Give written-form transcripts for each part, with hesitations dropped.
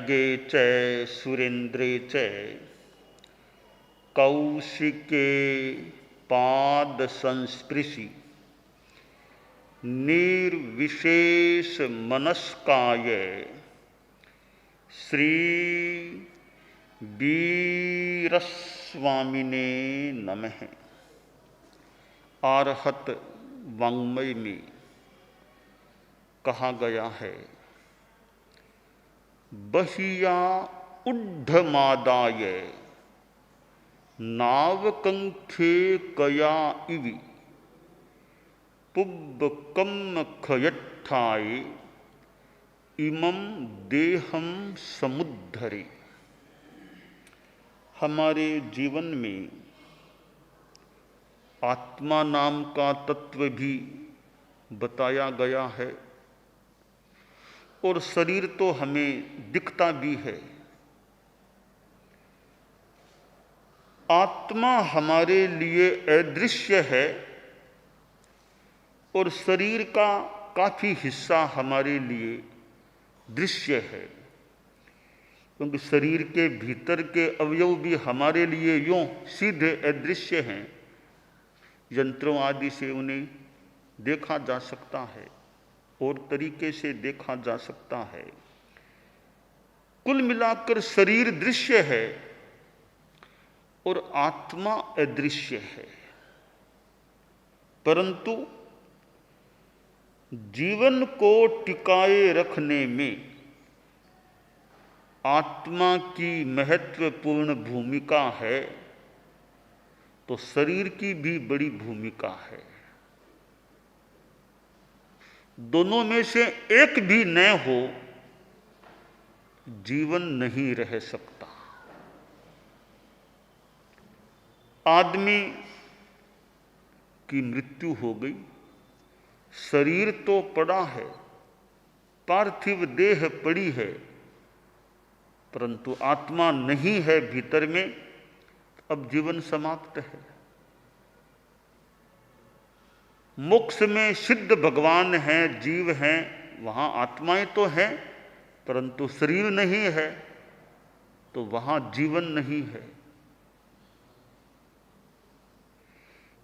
नगे च सुरेन्द्रे च कौशिके पाद संस्पृशि निर्विशेष मनस्काय श्री वीरस्वामिने नमः। आरहत वाङ्मय में कहा गया है, बहिया उड्ढमादाय नावकंखे कया इवि पुब्बकम खयट्ठाय इमं देहम समुद्धरे। हमारे जीवन में आत्मा नाम का तत्व भी बताया गया है और शरीर तो हमें दिखता भी है। आत्मा हमारे लिए अदृश्य है और शरीर का काफी हिस्सा हमारे लिए दृश्य है, क्योंकि शरीर के भीतर के अवयव भी हमारे लिए यूं सीधे अदृश्य हैं। यंत्रों आदि से उन्हें देखा जा सकता है और तरीके से देखा जा सकता है। कुल मिलाकर शरीर दृश्य है और आत्मा अदृश्य है, परंतु जीवन को टिकाए रखने में आत्मा की महत्वपूर्ण भूमिका है, तो शरीर की भी बड़ी भूमिका है। दोनों में से एक भी न हो जीवन नहीं रह सकता। आदमी की मृत्यु हो गई, शरीर तो पड़ा है, पार्थिव देह पड़ी है, परंतु आत्मा नहीं है भीतर में, अब जीवन समाप्त है। मोक्ष में सिद्ध भगवान हैं, जीव हैं, वहां आत्माएं तो हैं, परंतु शरीर नहीं है, तो वहां जीवन नहीं है।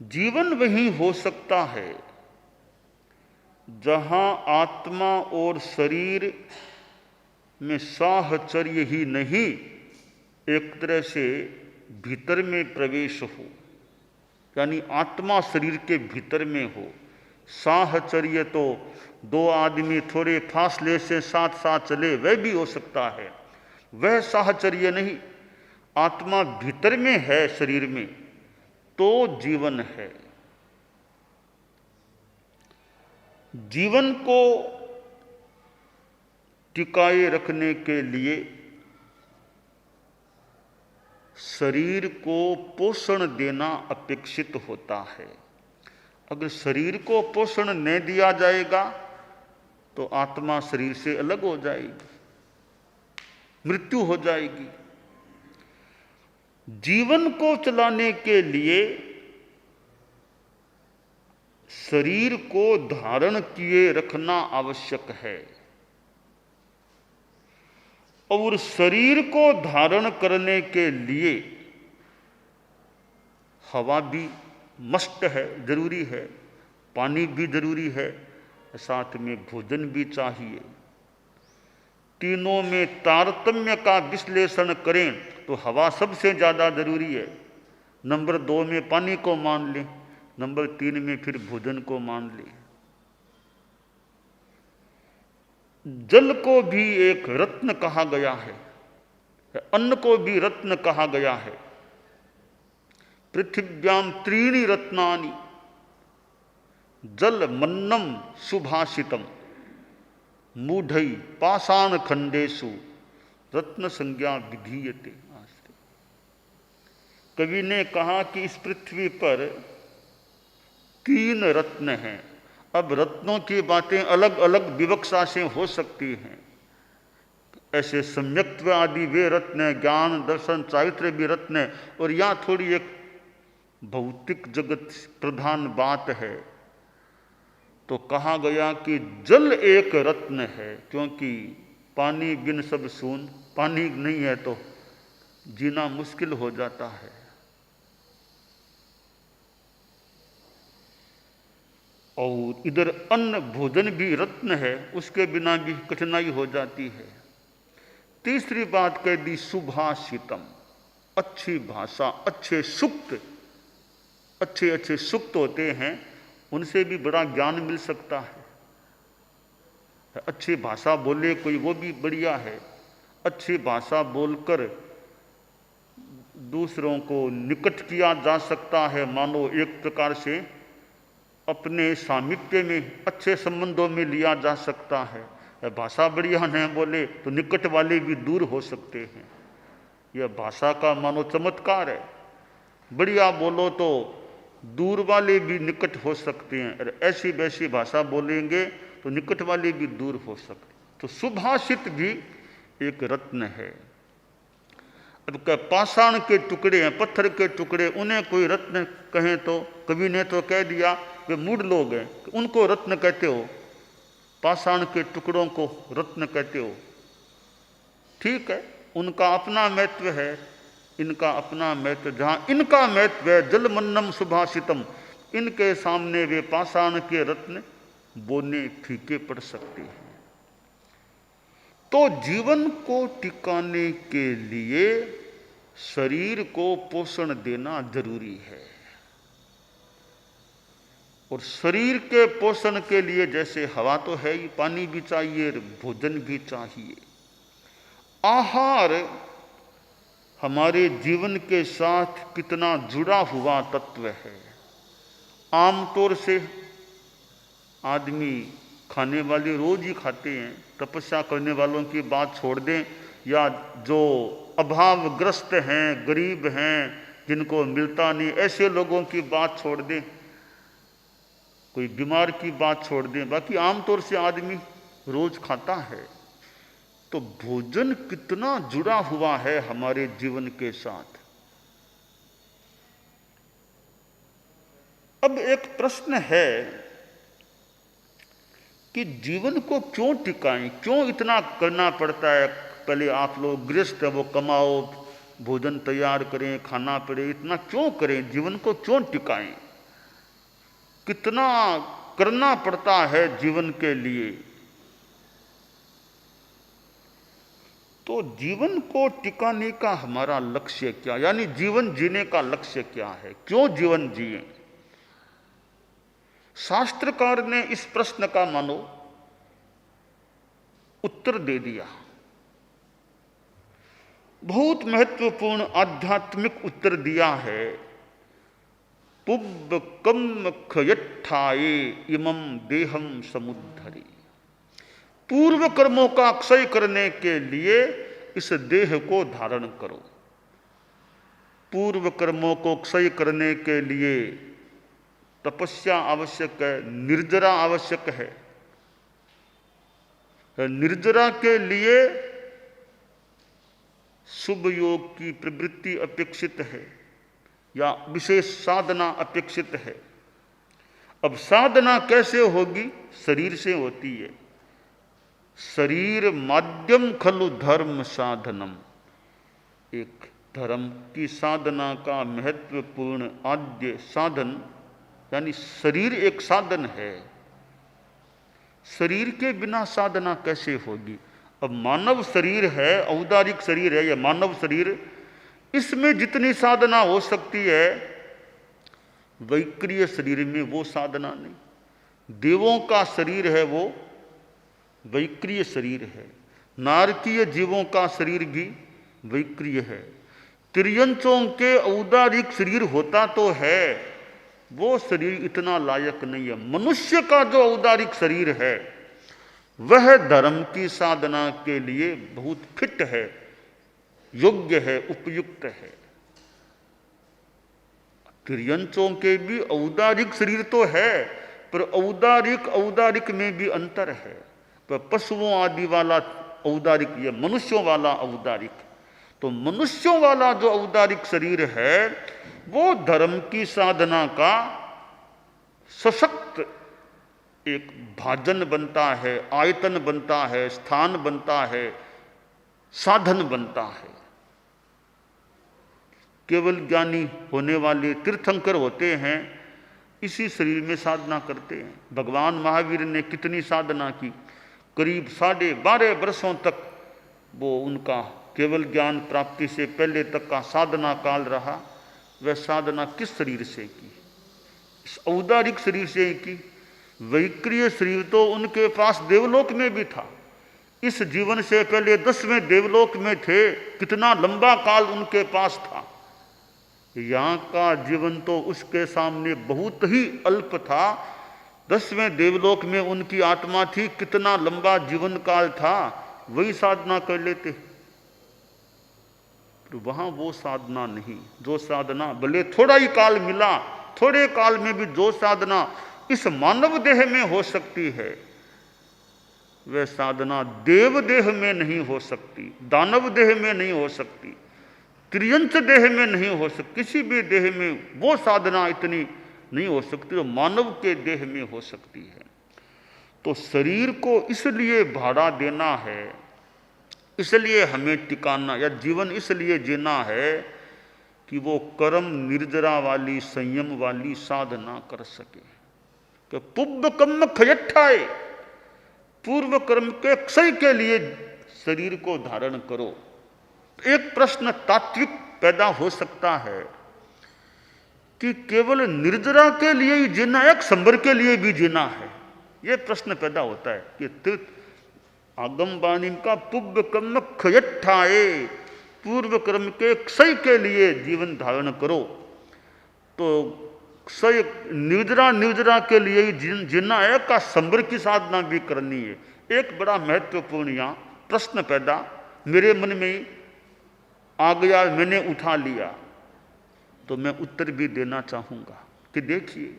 जीवन वही हो सकता है जहां आत्मा और शरीर में साहचर्य ही नहीं, एक तरह से भीतर में प्रवेश हो, यानी आत्मा शरीर के भीतर में हो। साहचर्य तो दो आदमी थोड़े फासले से साथ साथ चले वह भी हो सकता है, वह साहचर्य नहीं। आत्मा भीतर में है शरीर में तो जीवन है। जीवन को टिकाए रखने के लिए शरीर को पोषण देना अपेक्षित होता है। अगर शरीर को पोषण न दिया जाएगा तो आत्मा शरीर से अलग हो जाएगी, मृत्यु हो जाएगी। जीवन को चलाने के लिए शरीर को धारण किए रखना आवश्यक है, और शरीर को धारण करने के लिए हवा भी मस्ट है, जरूरी है, पानी भी जरूरी है, साथ में भोजन भी चाहिए। तीनों में तारतम्य का विश्लेषण करें तो हवा सबसे ज़्यादा जरूरी है, नंबर 2 में पानी को मान लें, नंबर 3 में फिर भोजन को मान लें। जल को भी एक रत्न कहा गया है, अन्न को भी रत्न कहा गया है। पृथिव्याम त्रीणि रत्नानि जल मन्नम सुभाषितम मूढ़ई पाषाण खंडेशु रत्न संज्ञा विधीयते। कवि ने कहा कि इस पृथ्वी पर 3 रत्न हैं। अब रत्नों की बातें अलग अलग विवक्षा से हो सकती हैं। ऐसे सम्यक्त्व आदि वे रत्न है, ज्ञान दर्शन चारित्र्य भी रत्न है, और यहाँ थोड़ी एक भौतिक जगत प्रधान बात है। तो कहा गया कि जल एक रत्न है, क्योंकि पानी बिन सब सून, पानी नहीं है तो जीना मुश्किल हो जाता है। और इधर अन्न भोजन भी रत्न है, उसके बिना भी कठिनाई हो जाती है। तीसरी बात कह दी सुभाषितम, अच्छी भाषा, अच्छे सूक्त, अच्छे अच्छे सूक्त होते हैं, उनसे भी बड़ा ज्ञान मिल सकता है। अच्छी भाषा बोले कोई, वो भी बढ़िया है। अच्छी भाषा बोलकर दूसरों को निकट किया जा सकता है, मानो एक प्रकार से अपने सामीप्य में, अच्छे संबंधों में लिया जा सकता है। भाषा बढ़िया नहीं बोले तो निकट वाले भी दूर हो सकते हैं। यह भाषा का मानो चमत्कार है। बढ़िया बोलो तो दूर वाले भी निकट हो सकते हैं, और ऐसी वैसी भाषा बोलेंगे तो निकट वाले भी दूर हो सकते। तो सुभाषित भी एक रत्न है। अब क्या पाषाण के टुकड़े हैं, पत्थर के टुकड़े, उन्हें कोई रत्न कहें तो, कवि ने तो कह दिया वे मूढ़ लोग हैं, उनको रत्न कहते हो, पाषाण के टुकड़ों को रत्न कहते हो। ठीक है, उनका अपना महत्व है, इनका अपना महत्व। जहां इनका महत्व है जलमन्नम सुभाषितम, इनके सामने वे पाषाण के रत्न बोने फीके पड़ सकते हैं। तो जीवन को टिकाने के लिए शरीर को पोषण देना जरूरी है। और शरीर के पोषण के लिए जैसे हवा तो है ही, पानी भी चाहिए, भोजन भी चाहिए। आहार हमारे जीवन के साथ कितना जुड़ा हुआ तत्व है। आमतौर से आदमी खाने वाले रोज ही खाते हैं, तपस्या करने वालों की बात छोड़ दें, या जो अभावग्रस्त हैं, गरीब हैं, जिनको मिलता नहीं, ऐसे लोगों की बात छोड़ दें, कोई बीमार की बात छोड़ दें, बाकी आमतौर से आदमी रोज खाता है। तो भोजन कितना जुड़ा हुआ है हमारे जीवन के साथ। अब एक प्रश्न है कि जीवन को क्यों टिकाएं, क्यों इतना करना पड़ता है। पहले आप लोग गृहस्थ हैं, वो कमाओ, भोजन तैयार करें, खाना पड़े, इतना क्यों करें, जीवन को क्यों टिकाएं, कितना करना पड़ता है जीवन के लिए। तो जीवन को टिकाने का हमारा लक्ष्य क्या, यानी जीवन जीने का लक्ष्य क्या है, क्यों जीवन जिए। शास्त्रकार ने इस प्रश्न का मानो उत्तर दे दिया। बहुत महत्वपूर्ण आध्यात्मिक उत्तर दिया है। पुब्ब कम क्षयट्ठाये इमं देहम समुद्धरी। पूर्व कर्मों का क्षय करने के लिए इस देह को धारण करो। पूर्व कर्मों को क्षय करने के लिए तपस्या आवश्यक है, निर्जरा आवश्यक है। निर्जरा के लिए शुभ योग की प्रवृत्ति अपेक्षित है, या विशेष साधना अपेक्षित है। अब साधना कैसे होगी, शरीर से होती है। शरीर माध्यम खलु धर्म साधनम। एक धर्म की साधना का महत्वपूर्ण आद्य साधन, यानी शरीर एक साधन है। शरीर के बिना साधना कैसे होगी। अब मानव शरीर है, औदारिक शरीर है, यह मानव शरीर, इसमें जितनी साधना हो सकती है वैक्रिय शरीर में वो साधना नहीं। देवों का शरीर है वो वैक्रिय शरीर है, नारकीय जीवों का शरीर भी वैक्रिय है। त्रियंचों के औदारिक शरीर होता तो है, वो शरीर इतना लायक नहीं है। मनुष्य का जो औदारिक शरीर है वह धर्म की साधना के लिए बहुत फिट है, योग्य है, उपयुक्त है। त्रियंचों के भी औदारिक शरीर तो है, पर औदारिक में भी अंतर है। पर पशुओं आदि वाला औदारिक, ये मनुष्यों वाला औदारिक। तो मनुष्यों वाला जो औदारिक शरीर है वो धर्म की साधना का सशक्त एक भाजन बनता है, आयतन बनता है, स्थान बनता है, साधन बनता है। केवल ज्ञानी होने वाले तीर्थंकर होते हैं, इसी शरीर में साधना करते हैं। भगवान महावीर ने कितनी साधना की, करीब 12.5 वर्षों तक वो उनका केवल ज्ञान प्राप्ति से पहले तक का साधना काल रहा। वह साधना किस शरीर से की? इस औदारिक शरीर से ही की। वैक्रिय शरीर तो उनके पास देवलोक में भी था, इस जीवन से पहले 10वें देवलोक में थे। कितना लंबा काल उनके पास था। यहाँ का जीवन तो उसके सामने बहुत ही अल्प था। 10वें देवलोक में उनकी आत्मा थी, कितना लंबा जीवन काल था, वही साधना कर लेते। तो वहां वो साधना नहीं, जो साधना भले थोड़ा ही काल मिला, थोड़े काल में भी जो साधना इस मानव देह में हो सकती है, वह साधना देव देह में नहीं हो सकती, दानव देह में नहीं हो सकती, त्रियंच देह में नहीं हो सकती, किसी भी देह में वो साधना इतनी नहीं हो सकती जो मानव के देह में हो सकती है। तो शरीर को इसलिए भाड़ा देना है, इसलिए हमें टिकाना या जीवन इसलिए जीना है कि वो कर्म निर्जरा वाली, संयम वाली साधना कर सके। कि पुब्ब कर्म खयट्ठाए, पूर्व कर्म के क्षय के लिए शरीर को धारण करो। एक प्रश्न तात्विक पैदा हो सकता है कि केवल निर्जरा के लिए ही जीना है, संबर के लिए भी जीना है। यह प्रश्न पैदा होता है कि तीर्थ आगम वाणी का पुब्ब कर्म खयट्ठाए, पूर्व कर्म के क्षय के लिए जीवन धारण करो। तो क्षय निर्जरा के लिए ही जीना है का संबर की साधना भी करनी है। एक बड़ा महत्वपूर्ण यहाँ प्रश्न पैदा मेरे मन में ही आ गया, मैंने उठा लिया, तो मैं उत्तर भी देना चाहूंगा कि देखिए,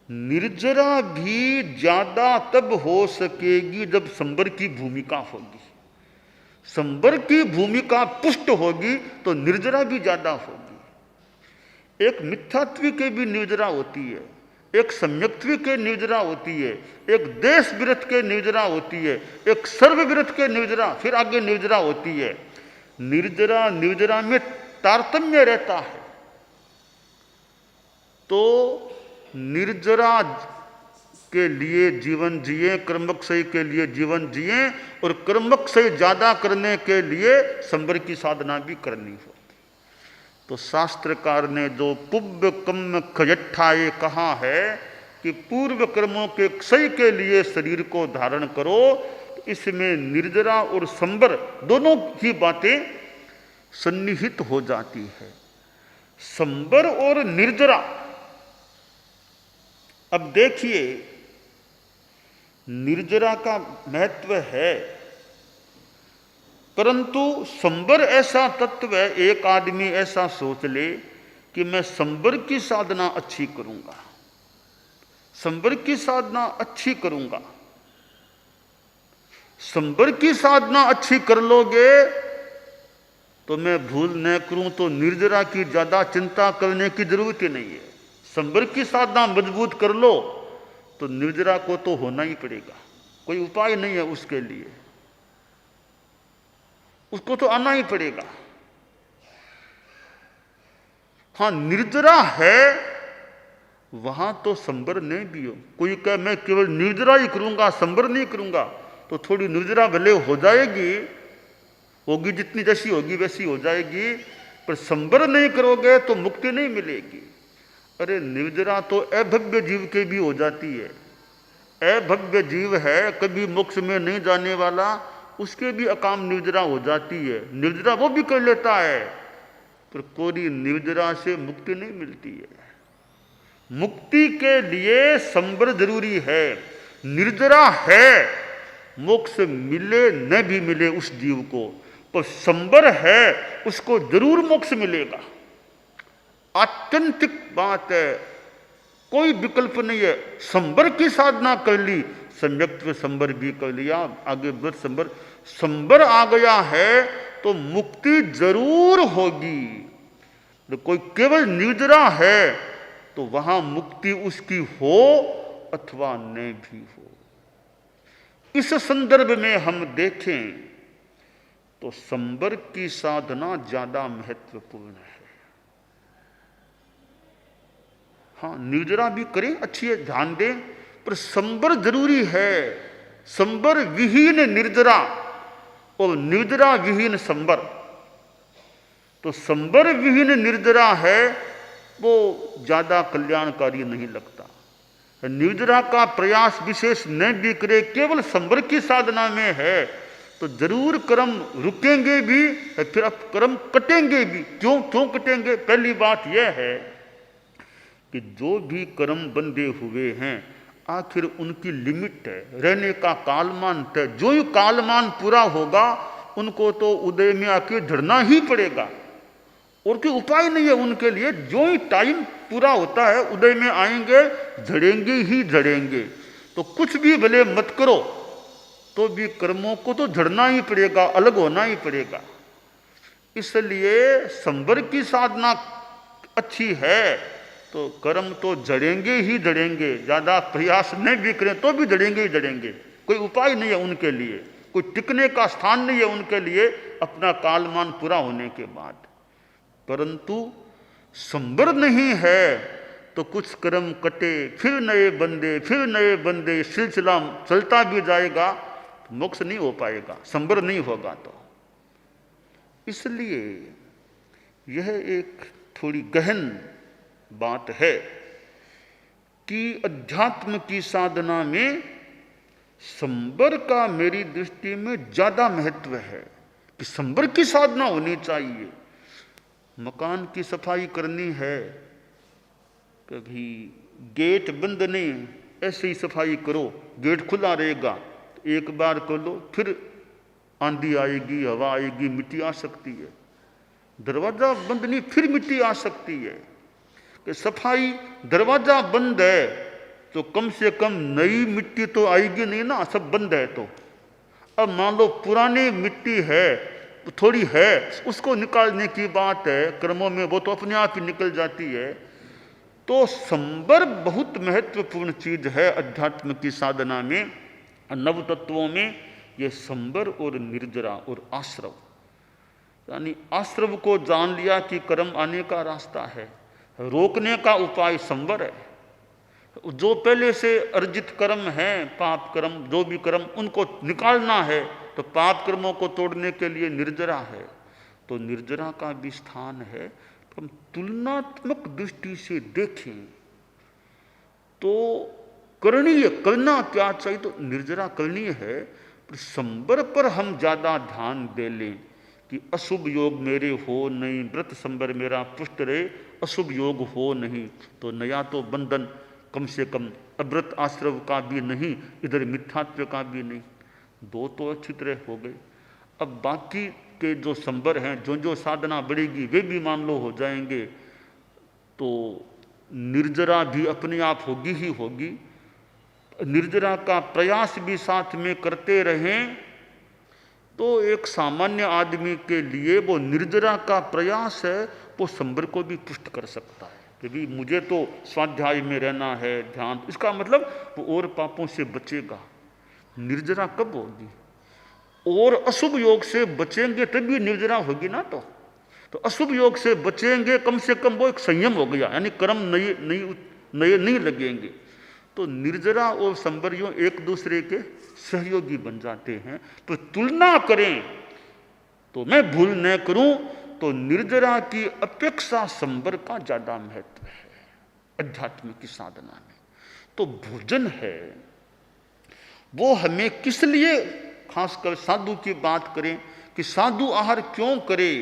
निर्जरा भी ज्यादा तब हो सकेगी जब संबर की भूमिका होगी। संबर की भूमिका पुष्ट होगी तो निर्जरा भी ज्यादा होगी। एक मिथ्यात्व के भी निर्जरा होती है, एक सम्यक्त्व के निर्जरा होती है, एक देश विरत के निर्जरा होती है, एक सर्व विरत के निर्जरा, फिर आगे निर्जरा होती है। निर्जरा में तारतम्य रहता है। तो निर्जरा के लिए जीवन जिए, कर्मक्षय के लिए जीवन जिए, और कर्मक्षय ज्यादा करने के लिए संबर की साधना भी करनी हो। तो शास्त्रकार ने जो पुब्ब कर्म खयट्ठाए कहा है कि पूर्व कर्मों के क्षय के लिए शरीर को धारण करो, इसमें निर्जरा और संबर दोनों ही बातें सन्निहित हो जाती है। संबर और निर्जरा, अब देखिए, निर्जरा का महत्व है, परंतु संबर ऐसा तत्व है, एक आदमी ऐसा सोच ले कि मैं संबर की साधना अच्छी करूंगा, संबर की साधना अच्छी करूंगा। संबर की साधना अच्छी कर लोगे तो मैं भूल न करूं तो निर्जरा की ज्यादा चिंता करने की जरूरत ही नहीं है। संबर की साधना मजबूत कर लो तो निर्जरा को तो होना ही पड़ेगा, कोई उपाय नहीं है उसके लिए, उसको तो आना ही पड़ेगा। हाँ, निर्जरा है वहां तो संबर नहीं भी हो। कोई कहे मैं केवल निर्जरा ही करूंगा, संबर नहीं करूंगा, तो थोड़ी निर्जरा भले हो जाएगी, होगी जितनी जैसी होगी वैसी हो जाएगी, पर संबर नहीं करोगे तो मुक्ति नहीं मिलेगी। अरे निर्जरा तो अभव्य जीव के भी हो जाती है। अभव्य जीव है, कभी मोक्ष में नहीं जाने वाला, उसके भी अकाम निर्जरा हो जाती है। निर्जरा वो भी कर लेता है, पर कोई निर्जरा से मुक्ति नहीं मिलती है। मुक्ति के लिए संबर जरूरी है। निर्जरा है, मोक्ष मिले न भी मिले उस जीव को, पर संबर है, उसको जरूर मोक्ष मिलेगा। आत्यंतिक बात है, कोई विकल्प नहीं है। संबर की साधना कर ली, सम्यक्त्व संबर भी कर लिया, आगे बढ़ संबर, संबर आ गया है तो मुक्ति जरूर होगी। तो कोई केवल निर्जरा है तो वहां मुक्ति उसकी हो अथवा न भी हो। इस संदर्भ में हम देखें तो संबर की साधना ज्यादा महत्वपूर्ण है। हाँ, निर्जरा भी करें, अच्छी है, ध्यान दें, पर संबर जरूरी है। संबर विहीन निर्जरा और निर्जरा विहीन संबर। तो संबर विहीन निर्जरा है वो ज्यादा कल्याणकारी नहीं लगता। निर्जरा का प्रयास विशेष न भी करे, केवल संबर की साधना में है तो जरूर कर्म रुकेंगे भी, फिर अब कर्म कटेंगे भी। क्यों कटेंगे? पहली बात यह है कि जो भी कर्म बंधे हुए हैं आखिर उनकी लिमिट है, रहने का कालमान है। जो ही कालमान पूरा होगा उनको तो उदय में आके झड़ना ही पड़ेगा, और कोई उपाय नहीं है उनके लिए। जो ही टाइम पूरा होता है उदय में आएंगे, झड़ेंगे ही झड़ेंगे। तो कुछ भी भले मत करो तो भी कर्मों को तो झड़ना ही पड़ेगा, अलग होना ही पड़ेगा। इसलिए संबर की साधना अच्छी है तो कर्म तो झड़ेंगे ही झड़ेंगे, ज्यादा प्रयास नहीं भी करें तो भी झड़ेंगे ही झड़ेंगे। कोई उपाय नहीं है उनके लिए, कोई टिकने का स्थान नहीं है उनके लिए अपना कालमान पूरा होने के बाद। परंतु संबर नहीं है तो कुछ कर्म कटे, फिर नए बंदे, फिर नए बंदे, सिलसिला चलता भी जाएगा, तो मोक्ष नहीं हो पाएगा, संबर नहीं होगा। तो इसलिए यह एक थोड़ी गहन बात है कि अध्यात्म की साधना में संबर का मेरी दृष्टि में ज्यादा महत्व है कि संबर की साधना होनी चाहिए। मकान की सफाई करनी है, कभी गेट बंद नहीं, ऐसे ही सफाई करो, गेट खुला रहेगा तो एक बार कर लो, फिर आंधी आएगी, हवा आएगी, मिट्टी आ सकती है। दरवाजा बंद नहीं, फिर मिट्टी आ सकती है। कि सफाई, दरवाजा बंद है तो कम से कम नई मिट्टी तो आएगी नहीं ना, सब बंद है तो। अब मान लो पुरानी मिट्टी है, थोड़ी है, उसको निकालने की बात है, कर्मों में वो तो अपने आप ही निकल जाती है। तो संबर बहुत महत्वपूर्ण चीज है अध्यात्म की साधना में। नव तत्वों में ये संबर और निर्जरा और आश्रव, यानी आश्रव को जान लिया कि कर्म आने का रास्ता है, रोकने का उपाय संबर है। जो पहले से अर्जित कर्म है, पाप कर्म, जो भी कर्म, उनको निकालना है तो पाप कर्मों को तोड़ने के लिए निर्जरा है। तो निर्जरा का भी स्थान है। तो हम तुलनात्मक दृष्टि से देखें तो करणीय, करना क्या चाहिए, तो निर्जरा करणीय है। पर संबर पर हम ज्यादा ध्यान दे लें कि अशुभ योग मेरे हो नहीं, व्रत संबर मेरा पुष्ट रहे, अशुभ योग हो नहीं, तो नया तो बंधन कम से कम अव्रत आश्रव का भी नहीं, इधर मिथ्यात्व का भी नहीं, दो तो अच्छी तरह हो गए। अब बाकी के जो संबर हैं, जो जो साधना बढ़ेगी वे भी मान लो हो जाएंगे, तो निर्जरा भी अपने आप होगी ही होगी। निर्जरा का प्रयास भी साथ में करते रहें तो एक सामान्य आदमी के लिए वो निर्जरा का प्रयास है, वो संबर को भी पुष्ट कर सकता है कि भी मुझे तो स्वाध्याय में रहना है, ध्यान, इसका मतलब वो और पापों से बचेगा। निर्जरा कब होगी? और अशुभ योग से बचेंगे तभी निर्जरा होगी ना। तो अशुभ योग से बचेंगे, कम से कम वो एक संयम हो गया, यानी कर्म नए नहीं लगेंगे। तो निर्जरा और संबर योग एक दूसरे के सहयोगी बन जाते हैं। तो तुलना करें तो मैं भूल न करूं तो निर्जरा की अपेक्षा संबर का ज्यादा महत्व है अध्यात्म की साधना में। तो भोजन है वो हमें किस लिए, खासकर साधु की बात करें कि साधु आहार क्यों करे,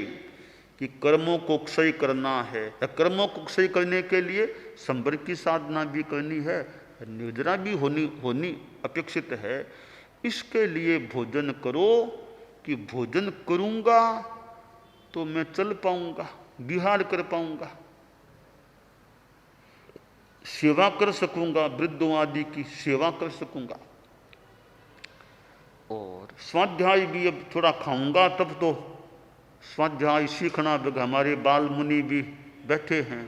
कि कर्मों को क्षय करना है, या कर्मों को क्षय करने के लिए संबर की साधना भी करनी है, निर्जरा भी होनी अपेक्षित है। इसके लिए भोजन करो कि भोजन करूंगा तो मैं चल पाऊंगा, विहार कर पाऊंगा, सेवा कर सकूंगा, वृद्धों आदि की सेवा कर सकूंगा। और स्वाध्याय भी अब थोड़ा खाऊंगा तब तो स्वाध्याय सीखना, हमारे बाल मुनि भी बैठे हैं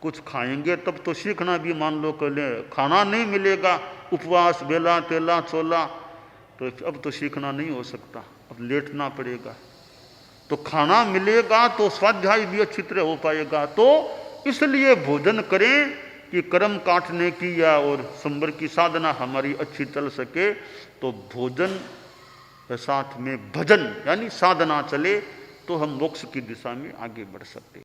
कुछ खाएंगे तब तो सीखना भी मान लो कर ले, खाना नहीं मिलेगा, उपवास बेला तेला चोला, तो अब तो सीखना नहीं हो सकता, अब लेटना पड़ेगा। तो खाना मिलेगा तो स्वाध्याय भी अच्छी तरह हो पाएगा। तो इसलिए भोजन करें कि कर्म काटने की या और संबर की साधना हमारी अच्छी चल सके। तो भोजन के साथ में भजन यानी साधना चले तो हम मोक्ष की दिशा में आगे बढ़ सकते हैं।